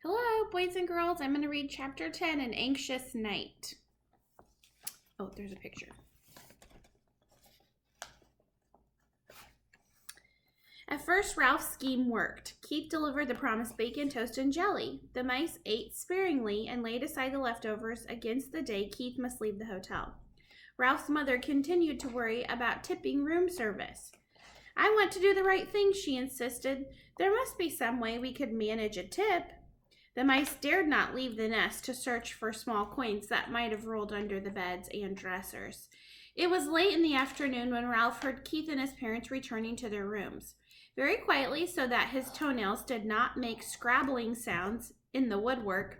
Hello, boys and girls. I'm going to read Chapter 10, An Anxious Night. Oh, there's a picture. At first, Ralph's scheme worked. Keith delivered the promised bacon, toast, and jelly. The mice ate sparingly and laid aside the leftovers against the day Keith must leave the hotel. Ralph's mother continued to worry about tipping room service. I want to do the right thing, she insisted. There must be some way we could manage a tip. The mice dared not leave the nest to search for small coins that might have rolled under the beds and dressers. It was late in the afternoon when Ralph heard Keith and his parents returning to their rooms. Very quietly, so that his toenails did not make scrabbling sounds in the woodwork,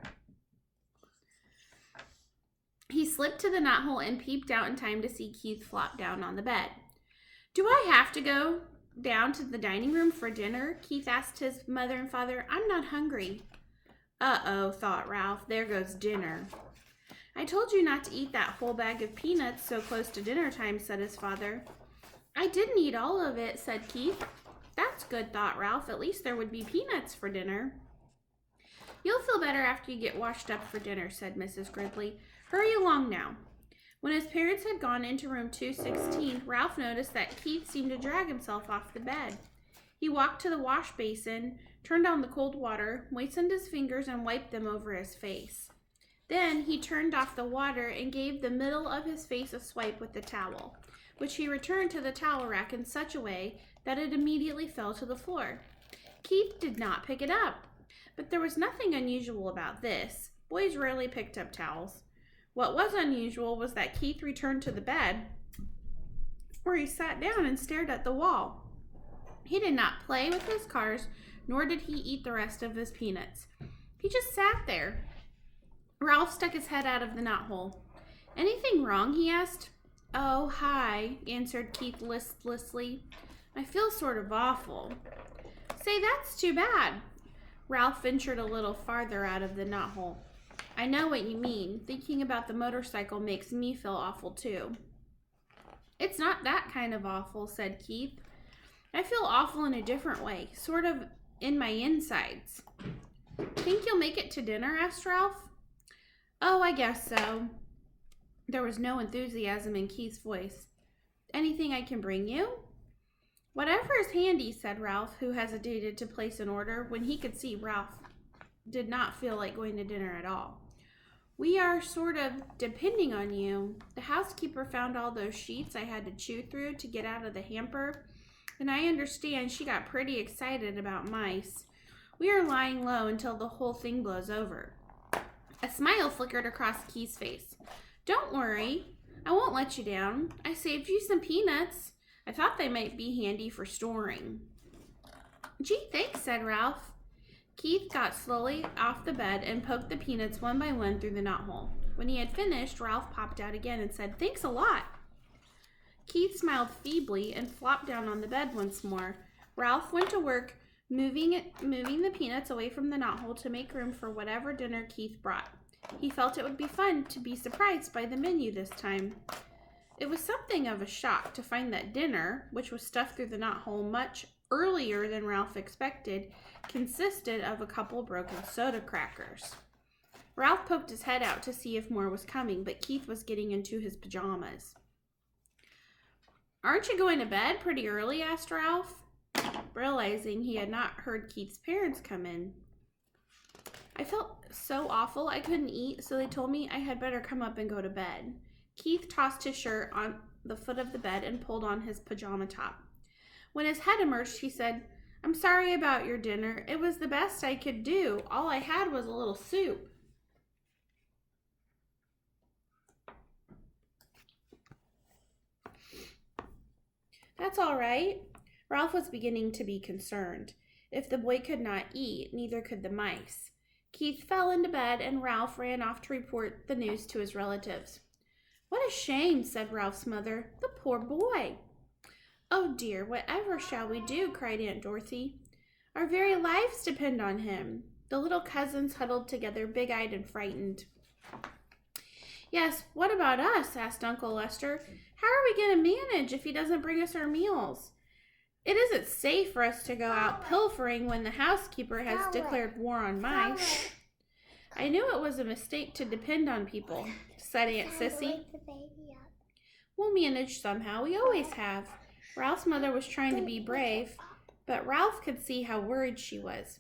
he slipped to the knothole and peeped out in time to see Keith flop down on the bed. Do I have to go down to the dining room for dinner? Keith asked his mother and father. I'm not hungry. Uh-oh, thought Ralph. There goes dinner. I told you not to eat that whole bag of peanuts so close to dinner time, said his father. I didn't eat all of it, said Keith. That's good, thought Ralph. At least there would be peanuts for dinner. You'll feel better after you get washed up for dinner, said Mrs. Gridley. Hurry along now. When his parents had gone into room 216, Ralph noticed that Keith seemed to drag himself off the bed. He walked to the wash basin, turned on the cold water, moistened his fingers, and wiped them over his face. Then he turned off the water and gave the middle of his face a swipe with the towel, which he returned to the towel rack in such a way that it immediately fell to the floor. Keith did not pick it up, but there was nothing unusual about this. Boys rarely picked up towels. What was unusual was that Keith returned to the bed, where he sat down and stared at the wall. He did not play with his cars, nor did he eat the rest of his peanuts. He just sat there. Ralph stuck his head out of the knothole. Anything wrong? He asked. Oh, hi, answered Keith listlessly. I feel sort of awful. Say, that's too bad. Ralph ventured a little farther out of the knothole. I know what you mean. Thinking about the motorcycle makes me feel awful, too. It's not that kind of awful, said Keith. I feel awful in a different way, sort of in my insides. Think you'll make it to dinner? Asked Ralph. Oh, I guess so. There was no enthusiasm in Keith's voice. Anything I can bring you? Whatever is handy, said Ralph, who hesitated to place an order when he could see Ralph did not feel like going to dinner at all. We are sort of depending on you. The housekeeper found all those sheets I had to chew through to get out of the hamper, and I understand she got pretty excited about mice. We are lying low until the whole thing blows over. A smile flickered across Keith's face. Don't worry. I won't let you down. I saved you some peanuts. I thought they might be handy for storing. Gee, thanks, said Ralph. Keith got slowly off the bed and poked the peanuts one by one through the knothole. When he had finished, Ralph popped out again and said, Thanks a lot. Keith smiled feebly and flopped down on the bed once more. Ralph went to work, moving the peanuts away from the knothole to make room for whatever dinner Keith brought. He felt it would be fun to be surprised by the menu this time. It was something of a shock to find that dinner, which was stuffed through the knothole much earlier than Ralph expected, consisted of a couple broken soda crackers. Ralph poked his head out to see if more was coming, but Keith was getting into his pajamas. Aren't you going to bed pretty early? Asked Ralph, realizing he had not heard Keith's parents come in. I felt so awful I couldn't eat, so they told me I had better come up and go to bed. Keith tossed his shirt on the foot of the bed and pulled on his pajama top. When his head emerged, he said, I'm sorry about your dinner. It was the best I could do. All I had was a little soup. That's all right. Ralph was beginning to be concerned. If the boy could not eat, neither could the mice. Keith fell into bed, and Ralph ran off to report the news to his relatives. What a shame, said Ralph's mother. The poor boy. Oh dear, whatever shall we do? Cried Aunt Dorothy. Our very lives depend on him. The little cousins huddled together, big-eyed and frightened. Yes, what about us? Asked Uncle Lester. How are we going to manage if he doesn't bring us our meals? It isn't safe for us to go out pilfering when the housekeeper has declared war on mice. I knew it was a mistake to depend on people, said Aunt Sissy. We'll manage somehow. We always have. Ralph's mother was trying to be brave, but Ralph could see how worried she was.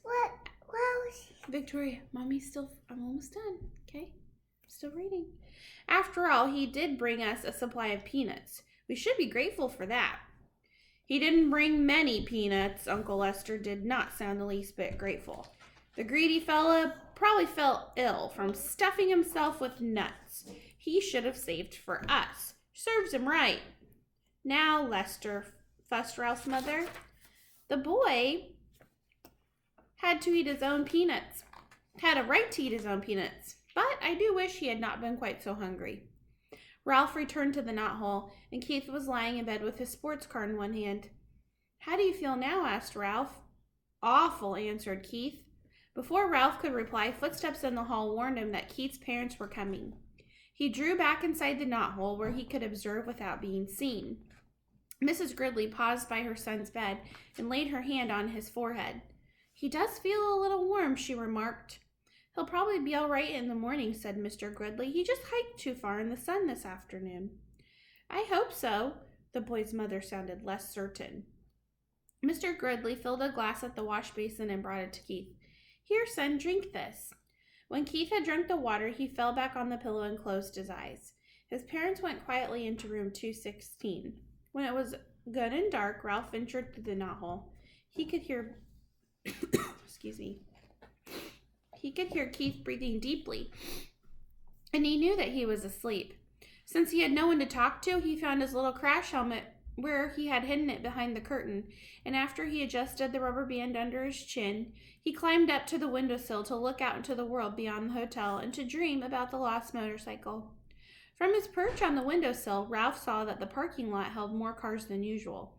Victoria, I'm almost done, okay? I'm still reading. After all, he did bring us a supply of peanuts. We should be grateful for that. He didn't bring many peanuts. Uncle Lester did not sound the least bit grateful. The greedy fella probably felt ill from stuffing himself with nuts. He should have saved for us. Serves him right. Now, Lester, fussed Ralph's mother. The boy had to eat his own peanuts. Had a right to eat his own peanuts. But I do wish he had not been quite so hungry. Ralph returned to the knothole, and Keith was lying in bed with his sports car in one hand. How do you feel now? Asked Ralph. Awful, answered Keith. Before Ralph could reply, footsteps in the hall warned him that Keith's parents were coming. He drew back inside the knothole where he could observe without being seen. Mrs. Gridley paused by her son's bed and laid her hand on his forehead. He does feel a little warm, she remarked. He'll probably be all right in the morning, said Mr. Gridley. He just hiked too far in the sun this afternoon. I hope so. The boy's mother sounded less certain. Mr. Gridley filled a glass at the wash basin and brought it to Keith. Here, son, drink this. When Keith had drunk the water, he fell back on the pillow and closed his eyes. His parents went quietly into room 216. When it was good and dark, Ralph ventured through the knothole. He could hear He could hear Keith breathing deeply, and he knew that he was asleep. Since he had no one to talk to, he found his little crash helmet where he had hidden it behind the curtain, and after he adjusted the rubber band under his chin, he climbed up to the windowsill to look out into the world beyond the hotel and to dream about the lost motorcycle. From his perch on the windowsill, Ralph saw that the parking lot held more cars than usual.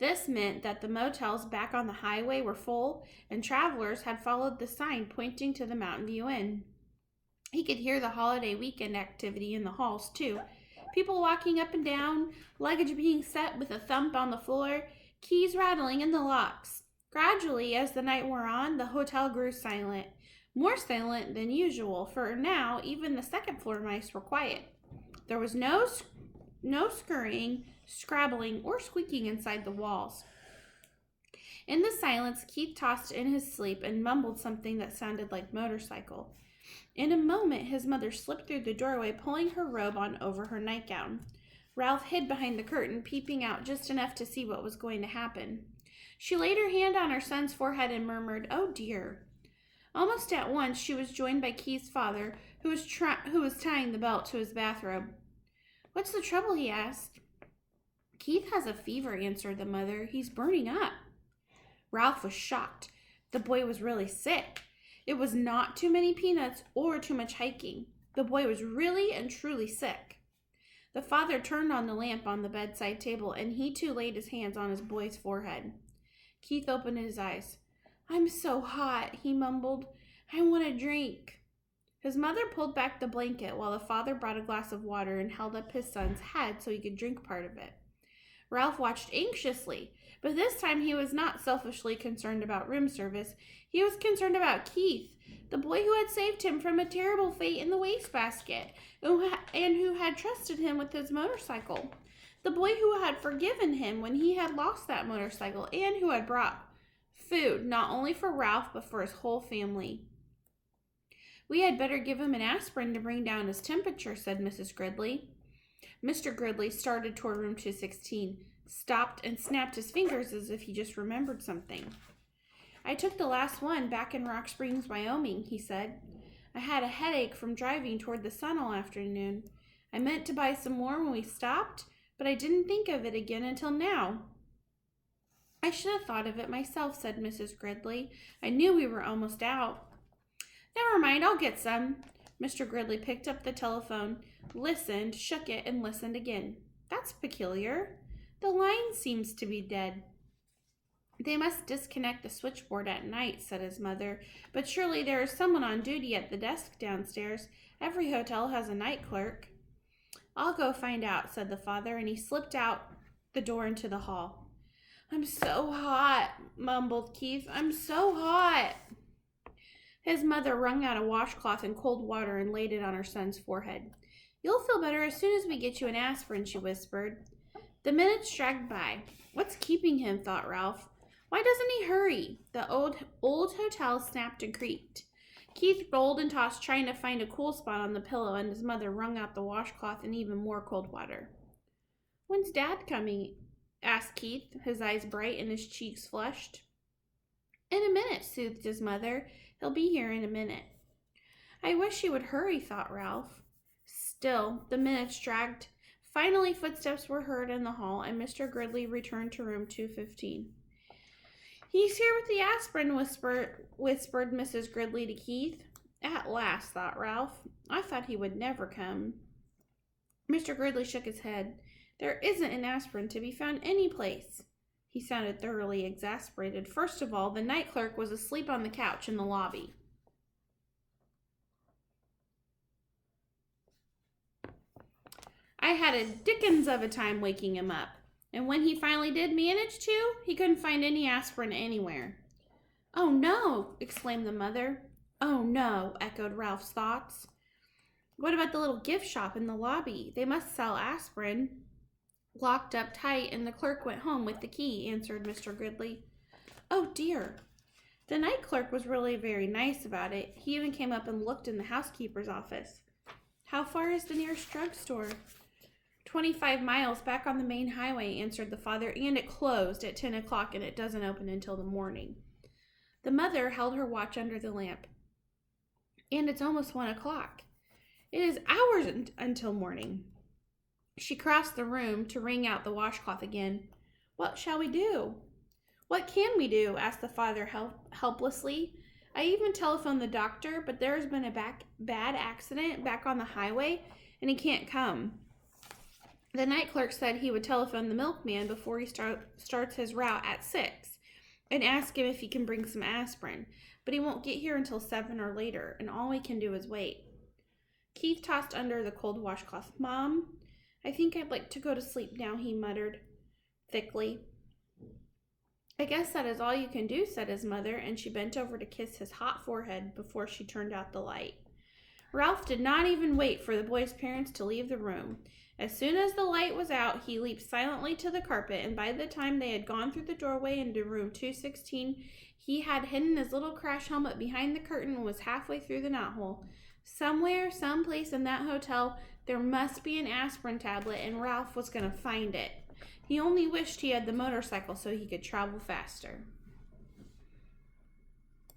This meant that the motels back on the highway were full, and travelers had followed the sign pointing to the Mountain View Inn. He could hear the holiday weekend activity in the halls, too. People walking up and down, luggage being set with a thump on the floor, keys rattling in the locks. Gradually, as the night wore on, the hotel grew silent, more silent than usual, for now even the second-floor mice were quiet. There was no scurrying, scrabbling, or squeaking inside the walls. In the silence, Keith tossed in his sleep and mumbled something that sounded like motorcycle. In a moment, his mother slipped through the doorway, pulling her robe on over her nightgown. Ralph hid behind the curtain, peeping out just enough to see what was going to happen. She laid her hand on her son's forehead and murmured, "Oh, dear." Almost at once, she was joined by Keith's father, who was tying the belt to his bathrobe. "What's the trouble?" he asked. "Keith has a fever," answered the mother. "He's burning up." Ralph was shocked. The boy was really sick. It was not too many peanuts or too much hiking. The boy was really and truly sick. The father turned on the lamp on the bedside table, and he too laid his hands on his boy's forehead. Keith opened his eyes. "I'm so hot," he mumbled. "I want a drink." His mother pulled back the blanket while the father brought a glass of water and held up his son's head so he could drink part of it. Ralph watched anxiously, but this time he was not selfishly concerned about room service. He was concerned about Keith, the boy who had saved him from a terrible fate in the wastebasket, and who had trusted him with his motorcycle. The boy who had forgiven him when he had lost that motorcycle, and who had brought food, not only for Ralph, but for his whole family. "We had better give him an aspirin to bring down his temperature," said Mrs. Gridley. Mr. Gridley started toward room 216, stopped, and snapped his fingers as if he just remembered something. "I took the last one back in Rock Springs, Wyoming," he said. "I had a headache from driving toward the sun all afternoon. I meant to buy some more when we stopped, but I didn't think of it again until now." "I should have thought of it myself," said Mrs. Gridley. "I knew we were almost out." "Never mind, I'll get some." Mr. Gridley picked up the telephone, listened, shook it, and listened again. "That's peculiar. The line seems to be dead." "They must disconnect the switchboard at night," said his mother. "But surely there is someone on duty at the desk downstairs. Every hotel has a night clerk." "I'll go find out," said the father, and he slipped out the door into the hall. I'm so hot, mumbled Keith. I'm so hot. His mother wrung out a washcloth in cold water and laid it on her son's forehead. You'll feel better as soon as we get you an aspirin, she whispered. The minutes dragged by. What's keeping him, thought Ralph. Why doesn't he hurry? The old hotel snapped and creaked. Keith rolled and tossed, trying to find a cool spot on the pillow, and his mother wrung out the washcloth in even more cold water. When's Dad coming? Asked Keith, his eyes bright and his cheeks flushed. In a minute, soothed his mother. He'll be here in a minute. I wish he would hurry, thought Ralph. Still, the minutes dragged. Finally, footsteps were heard in the hall, and Mr. Gridley returned to room 215. He's here with the aspirin, whispered Mrs. Gridley to Keith. At last, thought Ralph. I thought he would never come. Mr. Gridley shook his head. There isn't an aspirin to be found any place. He sounded thoroughly exasperated. First of all, the night clerk was asleep on the couch in the lobby. I had a dickens of a time waking him up, and when he finally did manage to, he couldn't find any aspirin anywhere. Oh, no, exclaimed the mother. Oh, no, echoed Ralph's thoughts. What about the little gift shop in the lobby? They must sell aspirin. Locked up tight, and the clerk went home with the key, answered Mr. Gridley. Oh, dear. The night clerk was really very nice about it. He even came up and looked in the housekeeper's office. How far is the nearest drugstore? 25 miles back on the main highway, answered the father, and it closed at 10 o'clock, and it doesn't open until the morning. The mother held her watch under the lamp. And it's almost 1 o'clock. It is hours until morning. She crossed the room to wring out the washcloth again. What shall we do? What can we do? Asked the father helplessly. I even telephoned the doctor, but there has been a bad accident back on the highway, and he can't come. The night clerk said he would telephone the milkman before he starts his route at 6 and ask him if he can bring some aspirin, but he won't get here until 7 or later, and all we can do is wait. Keith tossed under the cold washcloth. Mom, I think I'd like to go to sleep now, he muttered thickly. I guess that is all you can do, said his mother, and she bent over to kiss his hot forehead before she turned out the light. Ralph did not even wait for the boy's parents to leave the room. As soon as the light was out, he leaped silently to the carpet, and by the time they had gone through the doorway into room 216, he had hidden his little crash helmet behind the curtain and was halfway through the knothole. Somewhere, someplace in that hotel, there must be an aspirin tablet, and Ralph was going to find it. He only wished he had the motorcycle so he could travel faster.